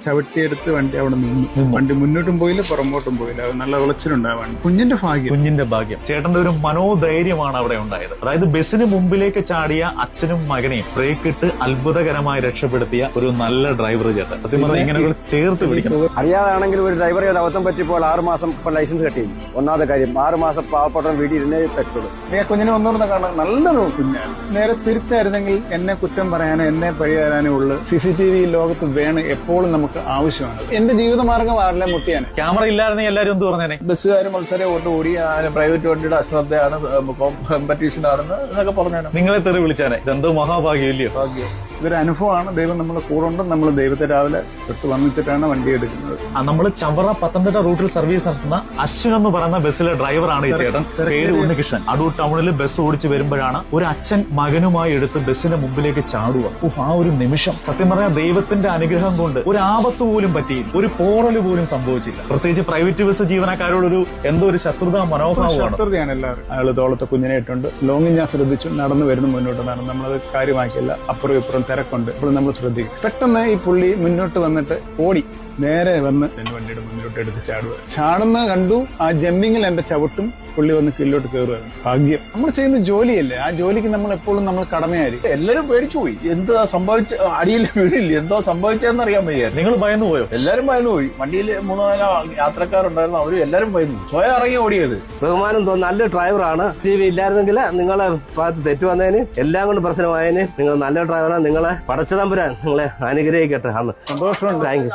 ചവിട്ടിയെടുത്ത് വണ്ടി അവിടെ നിന്നു. വണ്ടി മുന്നോട്ടും പോയില്ല പുറമോട്ടും പോയില്ല. അത് നല്ല ഉളച്ചിലുണ്ടാവാൻ കുഞ്ഞിന്റെ ഭാഗ്യം. ചേട്ടന്റെ ഒരു മനോധൈര്യമാണ് അവിടെ ഉണ്ടായത്. അതായത് ബസ്സിന് മുമ്പിലേക്ക് ചാടിയ അച്ഛനും മകനെയും ബ്രേക്ക് ഇട്ട് അത്ഭുതകരമായി രക്ഷപ്പെടുത്തിയ ഒരു നല്ല ഡ്രൈവർ ചേട്ടൻ. സത്യം പറഞ്ഞാൽ ഇങ്ങനെ ചേർത്ത് പിടിക്കണം. അറിയാതാണെങ്കിൽ ഒരു ഡ്രൈവറെ അബദ്ധം പറ്റിയപ്പോൾ 6 മാസം ലൈസൻസ് കട്ടി. ഒന്നാമത്തെ കാര്യം 6 മാസം പാവപ്പെട്ട വീട്ടിൽ ഇരുന്നേ പറ്റുള്ളൂ. കുഞ്ഞിനെ ഒന്നുകൂടെ കാണാൻ നല്ലൊരു കുഞ്ഞാണ്. നേരെ തിരിച്ചായിരുന്നെങ്കിൽ എന്നെ കുറ്റം പറയാനോ എന്നെ പഴിയാനോ ഉള്ളു. CCTV ലോകത്ത് വേണം, എപ്പോഴും നമുക്ക് ആവശ്യമാണ്. എന്റെ ജീവിതമാർഗം ആരിലെ മുട്ടിയാണ്. ക്യാമറ ഇല്ലായിരുന്നെങ്കിൽ എല്ലാവരും എന്ത് പറഞ്ഞേനെ? ബസ്സുകാർ മത്സരം ഓടി പ്രൈവറ്റ് വണ്ടിയുടെ അശ്രദ്ധയാണ്, കോമ്പറ്റീഷൻ ആണെന്ന് എന്നൊക്കെ പറഞ്ഞാണ്. നിങ്ങളെ തെറി വിളിച്ചാനെ. ഇതെന്തോ മഹാഭാഗ്യം ഇല്ലയോ? ഭാഗ്യം. ഇതൊരു അനുഭവമാണ്. ദൈവം നമ്മളെ കൂടെ ഉണ്ട്. നമ്മൾ ദൈവത്തെ രാവിലെ തൊട്ട് വന്നിട്ടാണ് വണ്ടി എടുക്കുന്നത്. നമ്മൾ ചവറ പത്തനംതിട്ട റൂട്ടിൽ സർവീസ് നടത്തുന്ന അശ്വിൻ എന്ന് പറയുന്ന ബസ്സിലെ ഡ്രൈവറാണ് ഈ ചേട്ടൻ. പേര് ഉണ്ണികൃഷ്ണൻ. അടൂർ ടൗണിൽ ബസ് ഓടിച്ച് വരുമ്പോഴാണ് ഒരു അച്ഛൻ മകനുമായി എടുത്ത് ബസ്സിന്റെ മുമ്പിലേക്ക് ചാടുക. ആ ഒരു നിമിഷം സത്യം പറഞ്ഞാൽ ദൈവത്തിന്റെ അനുഗ്രഹം കൊണ്ട് ഒരു ആപത്ത് പോലും പറ്റിയില്ല, ഒരു പോറല് പോലും സംഭവിച്ചില്ല. പ്രത്യേകിച്ച് പ്രൈവറ്റ് ബസ് ജീവനക്കാരോടൊരു എന്തോ ഒരു ശത്രുതാ മനോഭാവമാണ്. ശത്രുതയാണ് എല്ലാവരും. അയാൾ തോളത്തെ കുഞ്ഞിനെ ഇട്ടുണ്ട്. ലോങ്ങിൽ ഞാൻ ശ്രദ്ധിച്ചു. നടന്നു വരുന്നു മുന്നോട്ട് നടന്നു. നമ്മളത് കാര്യമാക്കില്ല. അപ്പുറം ഇപ്പുറം തിരക്കുണ്ട്. ഇപ്പോഴും നമ്മൾ ശ്രദ്ധിക്കും. പെട്ടെന്ന് ഈ പുള്ളി മുന്നോട്ട് വന്നിട്ട് ഓടി നേരെ വന്ന് എന്റെ വണ്ടിയുടെ മുന്നിലോട്ട് എടുത്ത് ചാടുക. ചാടുന്ന കണ്ടു. ആ ജമ്പിങ്ങിൽ എന്റെ ചവിട്ടും പുള്ളി വന്ന് കീഴിലോട്ട് കയറുകയാണ്. ഭാഗ്യം. നമ്മൾ ചെയ്യുന്ന ജോലിയല്ലേ, ആ ജോലിക്ക് നമ്മൾ എപ്പോഴും നമ്മൾ കടമയായിരിക്കും. എല്ലാരും പേടിച്ചു പോയി. എന്താ സംഭവിച്ച, അടിയിൽ വീടില്ല, എന്തോ സംഭവിച്ചതെന്ന് അറിയാൻ വയ്യ. നിങ്ങൾ ഭയന്നു പോയോ? എല്ലാരും ഭയന്നു പോയി. വണ്ടിയിൽ 3-4 യാത്രക്കാരുണ്ടായിരുന്നു. അവരും എല്ലാരും ഭയന്നു. സ്വയം ഇറങ്ങി ഓടിയത്. ബഹുമാനം തോന്നുന്ന നല്ല ഡ്രൈവറാണ്. TV ഇല്ലായിരുന്നെങ്കിൽ നിങ്ങളെ ഭാഗത്ത് തെറ്റ് വന്നതിന് എല്ലാം കൊണ്ട് പ്രശ്നമായതിന് നിങ്ങൾ നല്ല ഡ്രൈവറാണ്. നിങ്ങളെ പടച്ചതമ്പുരാൻ നിങ്ങളെ അനുഗ്രഹിക്കട്ടെ. അന്ന് സന്തോഷമുണ്ട്. Thank you.